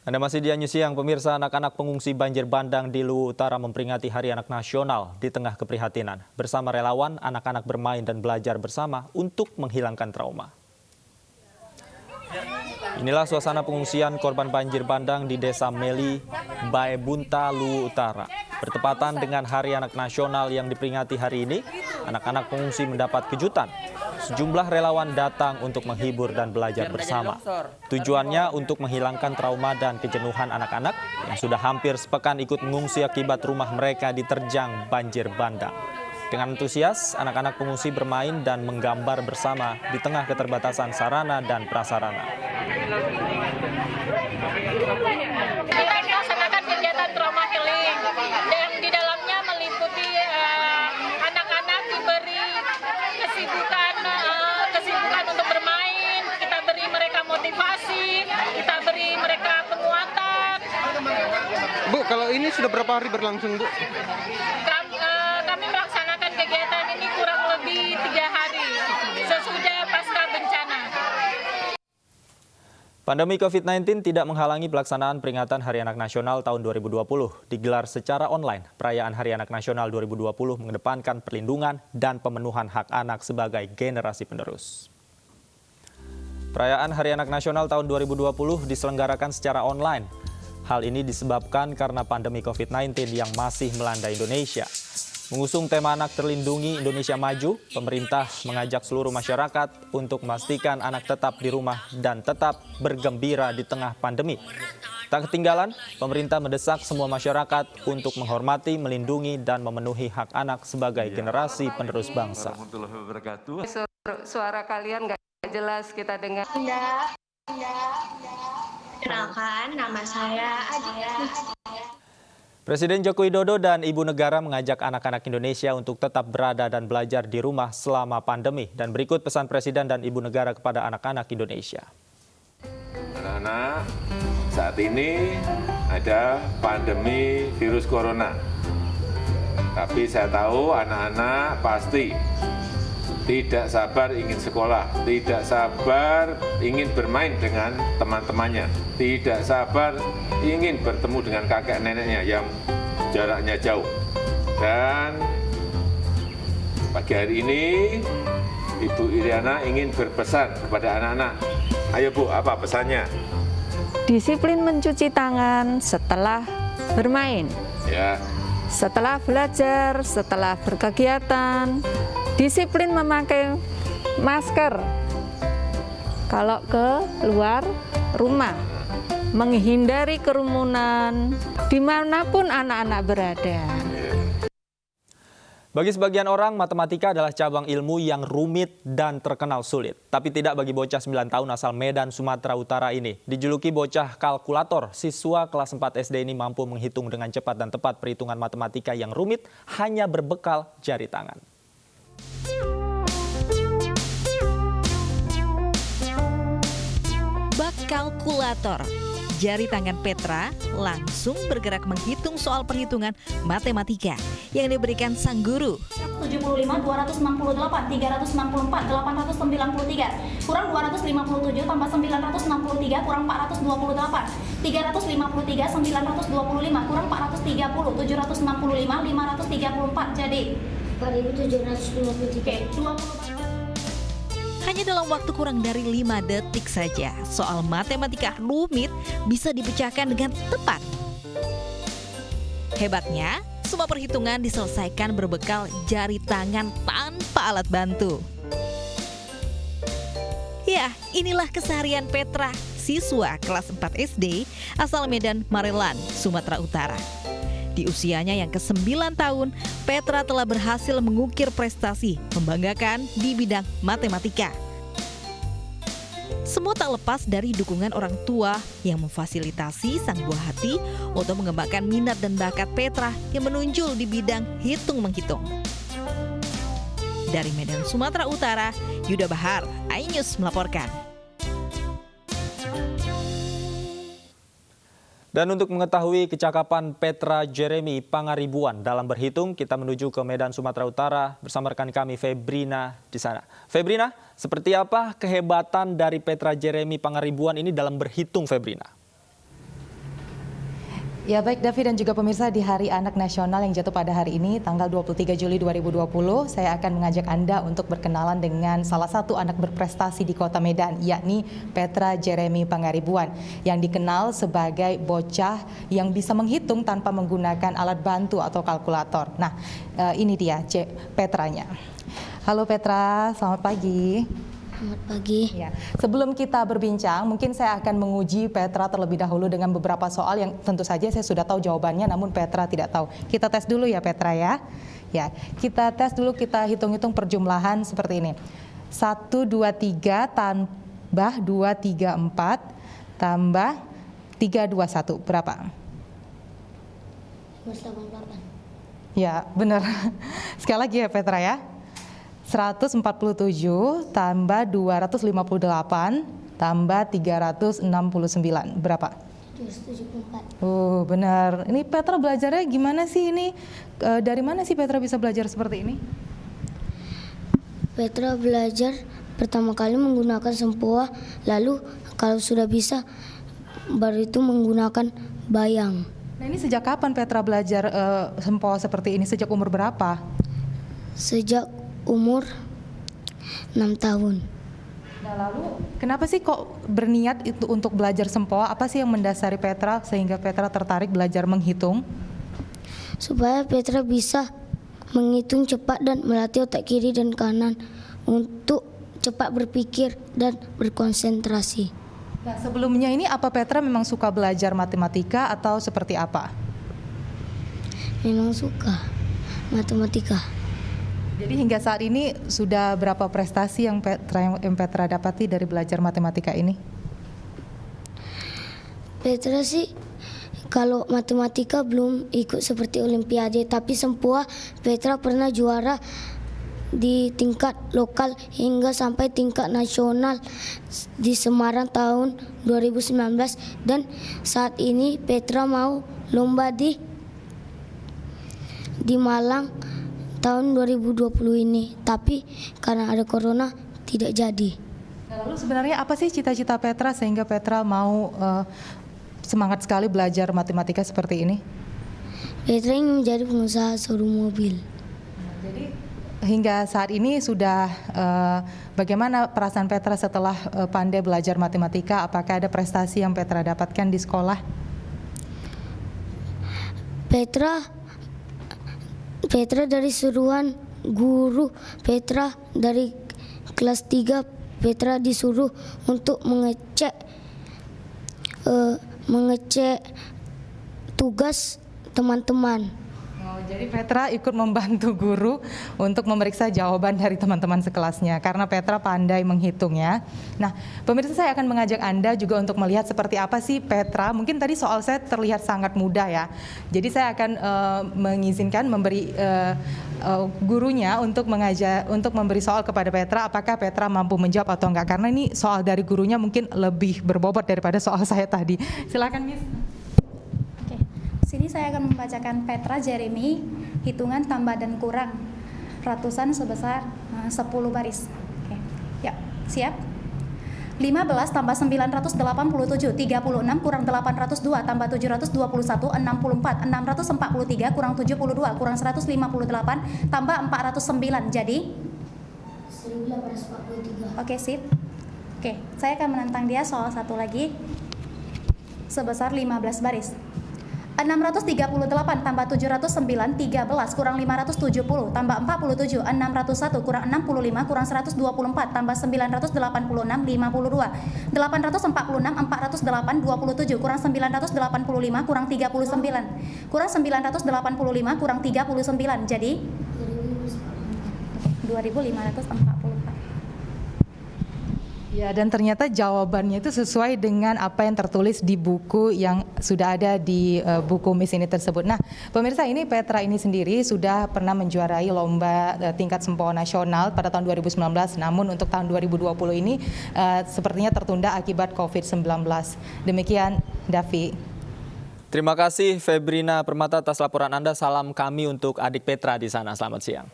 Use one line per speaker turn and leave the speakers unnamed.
Anda masih di News Siang, pemirsa. Anak-anak pengungsi banjir bandang di Luwu Utara memperingati Hari Anak Nasional di tengah keprihatinan. Bersama relawan, anak-anak bermain dan belajar bersama untuk menghilangkan trauma. Inilah suasana pengungsian korban banjir bandang di Desa Meli, Baebunta, Luwu Utara. Bertepatan dengan Hari Anak Nasional yang diperingati hari ini, anak-anak pengungsi mendapat kejutan. Sejumlah relawan datang untuk menghibur dan belajar bersama. Tujuannya untuk menghilangkan trauma dan kejenuhan anak-anak yang sudah hampir sepekan ikut mengungsi akibat rumah mereka diterjang banjir bandang. Dengan antusias, anak-anak pengungsi bermain dan menggambar bersama di tengah keterbatasan sarana dan prasarana.
Kita melaksanakan kegiatan trauma healing yang di dalamnya meliputi anak-anak diberi kesibukan untuk bermain, kita beri mereka motivasi, kita beri mereka penguatan.
Bu, kalau ini sudah berapa hari berlangsung, Bu?
Kami melaksanakan kegiatan ini kurang lebih 3 hari sesudah pasca bencana.
Pandemi COVID-19 tidak menghalangi pelaksanaan peringatan Hari Anak Nasional tahun 2020. Digelar secara online, perayaan Hari Anak Nasional 2020 mengedepankan perlindungan dan pemenuhan hak anak sebagai generasi penerus. Perayaan Hari Anak Nasional tahun 2020 diselenggarakan secara online. Hal ini disebabkan karena pandemi COVID-19 yang masih melanda Indonesia. Mengusung tema Anak Terlindungi Indonesia Maju, pemerintah mengajak seluruh masyarakat untuk memastikan anak tetap di rumah dan tetap bergembira di tengah pandemi. Tak ketinggalan, pemerintah mendesak semua masyarakat untuk menghormati, melindungi, dan memenuhi hak anak sebagai generasi penerus bangsa.
Suara kalian nggak jelas kita dengar.
Kenalkan, nama saya Adia.
Presiden Joko Widodo dan Ibu Negara mengajak anak-anak Indonesia untuk tetap berada dan belajar di rumah selama pandemi. Dan berikut pesan Presiden dan Ibu Negara kepada anak-anak Indonesia.
Anak-anak, saat ini ada pandemi virus corona. Tapi saya tahu anak-anak pasti tidak sabar ingin sekolah, tidak sabar ingin bermain dengan teman-temannya, tidak sabar ingin bertemu dengan kakek neneknya yang jaraknya jauh. Dan pagi hari ini Ibu Iriana ingin berpesan kepada anak-anak. Ayo Bu, apa pesannya?
Disiplin mencuci tangan setelah bermain,
Ya,
setelah belajar, setelah berkegiatan. Disiplin memakai masker kalau ke luar rumah, menghindari kerumunan dimanapun anak-anak berada.
Bagi sebagian orang, matematika adalah cabang ilmu yang rumit dan terkenal sulit. Tapi tidak bagi bocah 9 tahun asal Medan, Sumatera Utara ini. Dijuluki bocah kalkulator, siswa kelas 4 SD ini mampu menghitung dengan cepat dan tepat perhitungan matematika yang rumit hanya berbekal jari tangan.
Bak kalkulator. Jari tangan Petra langsung bergerak menghitung soal perhitungan matematika yang diberikan sang guru.
75, 268, 364, 893, kurang 257 tambah 963, kurang 428, 353, 925, kurang 430, 765, 534, jadi 4.753. 20.
Hanya dalam waktu kurang dari 5 detik saja, soal matematika rumit bisa dipecahkan dengan tepat. Hebatnya, semua perhitungan diselesaikan berbekal jari tangan tanpa alat bantu. Ya, inilah keseharian Petra, siswa kelas 4 SD asal Medan, Marelan, Sumatera Utara. Di usianya yang ke-9 tahun, Petra telah berhasil mengukir prestasi membanggakan di bidang matematika. Semua tak lepas dari dukungan orang tua yang memfasilitasi sang buah hati untuk mengembangkan minat dan bakat Petra yang menonjol di bidang hitung-menghitung. Dari Medan, Sumatera Utara, Yuda Bahar, iNews melaporkan.
Dan untuk mengetahui kecakapan Petra Jeremy Pangaribuan dalam berhitung, kita menuju ke Medan, Sumatera Utara bersama rekan kami Febrina di sana. Febrina, seperti apa kehebatan dari Petra Jeremy Pangaribuan ini dalam berhitung, Febrina?
Ya baik Davi dan juga pemirsa, di Hari Anak Nasional yang jatuh pada hari ini tanggal 23 Juli 2020, saya akan mengajak Anda untuk berkenalan dengan salah satu anak berprestasi di Kota Medan, yakni Petra Jeremy Pangaribuan, yang dikenal sebagai bocah yang bisa menghitung tanpa menggunakan alat bantu atau kalkulator. Nah, ini dia Petranya. Halo Petra, selamat pagi.
Selamat pagi.
Ya. Sebelum kita berbincang, mungkin saya akan menguji Petra terlebih dahulu dengan beberapa soal yang tentu saja saya sudah tahu jawabannya, namun Petra tidak tahu. Kita tes dulu ya Petra ya. Ya, kita tes dulu, kita hitung-hitung perjumlahan seperti ini. 1, 2, 3 tambah 2, 3, 4 tambah 3, 2, 1. Berapa?
188.
Ya, benar. Sekali lagi ya Petra ya. 147 tambah 258 tambah 369. Berapa?
274.
Oh, benar. Ini Petra belajarnya gimana sih ini? Dari mana sih Petra bisa belajar seperti ini?
Petra belajar pertama kali menggunakan sempoa, lalu kalau sudah bisa baru itu menggunakan bayang.
Nah, ini sejak kapan Petra belajar sempoa seperti ini? Sejak umur berapa?
Sejak umur 6 tahun.
Nah, lalu kenapa sih kok berniat itu untuk belajar sempoa? Apa sih yang mendasari Petra sehingga Petra tertarik belajar menghitung?
Supaya Petra bisa menghitung cepat dan melatih otak kiri dan kanan untuk cepat berpikir dan berkonsentrasi.
Nah, sebelumnya ini apa Petra memang suka belajar matematika atau seperti apa?
Memang suka matematika.
Jadi hingga saat ini sudah berapa prestasi yang Petra dapati dari belajar matematika ini?
Petra sih kalau matematika belum ikut seperti olimpiade, tapi sempoa Petra pernah juara di tingkat lokal hingga sampai tingkat nasional di Semarang tahun 2019, dan saat ini Petra mau lomba di Malang tahun 2020 ini, tapi karena ada corona tidak jadi.
Nah, lalu sebenarnya apa sih cita-cita Petra sehingga Petra mau semangat sekali belajar matematika seperti ini?
Petra ingin menjadi pengusaha showroom mobil.
Nah, jadi hingga saat ini sudah bagaimana perasaan Petra setelah pandai belajar matematika? Apakah ada prestasi yang Petra dapatkan di sekolah?
Petra dari suruhan guru, Petra dari kelas 3, Petra disuruh untuk mengecek tugas teman-teman.
Oh, jadi Petra ikut membantu guru untuk memeriksa jawaban dari teman-teman sekelasnya karena Petra pandai menghitungnya. Nah, pemirsa, saya akan mengajak Anda juga untuk melihat seperti apa sih Petra. Mungkin tadi soal saya terlihat sangat mudah ya. Jadi saya akan mengizinkan memberi gurunya untuk memberi soal kepada Petra, apakah Petra mampu menjawab atau enggak, karena ini soal dari gurunya mungkin lebih berbobot daripada soal saya tadi. Silakan Miss.
Sini saya akan membacakan Petra Jeremy, hitungan tambah dan kurang ratusan sebesar 10 baris. Oke. Ya, siap? 15 tambah 987, 36 kurang 802 tambah 721, 64, 643 kurang 72 kurang 158 tambah 409, jadi?
1843.
Oke, sip. Oke, saya akan menantang dia soal satu lagi sebesar 15 baris. 638 tambah 709, 13 kurang 570 tambah 47, 601 kurang 65 kurang 124 tambah 986, 52, 846, 408, 27 kurang 985 kurang 39 kurang 985 kurang 39, jadi 2544.
Ya, dan ternyata jawabannya itu sesuai dengan apa yang tertulis di buku yang sudah ada di buku Miss ini tersebut. Nah, pemirsa, ini Petra ini sendiri sudah pernah menjuarai lomba tingkat sempoa nasional pada tahun 2019. Namun untuk tahun 2020 ini sepertinya tertunda akibat COVID-19. Demikian, Davi.
Terima kasih Febrina Permata atas laporan Anda. Salam kami untuk adik Petra di sana. Selamat siang.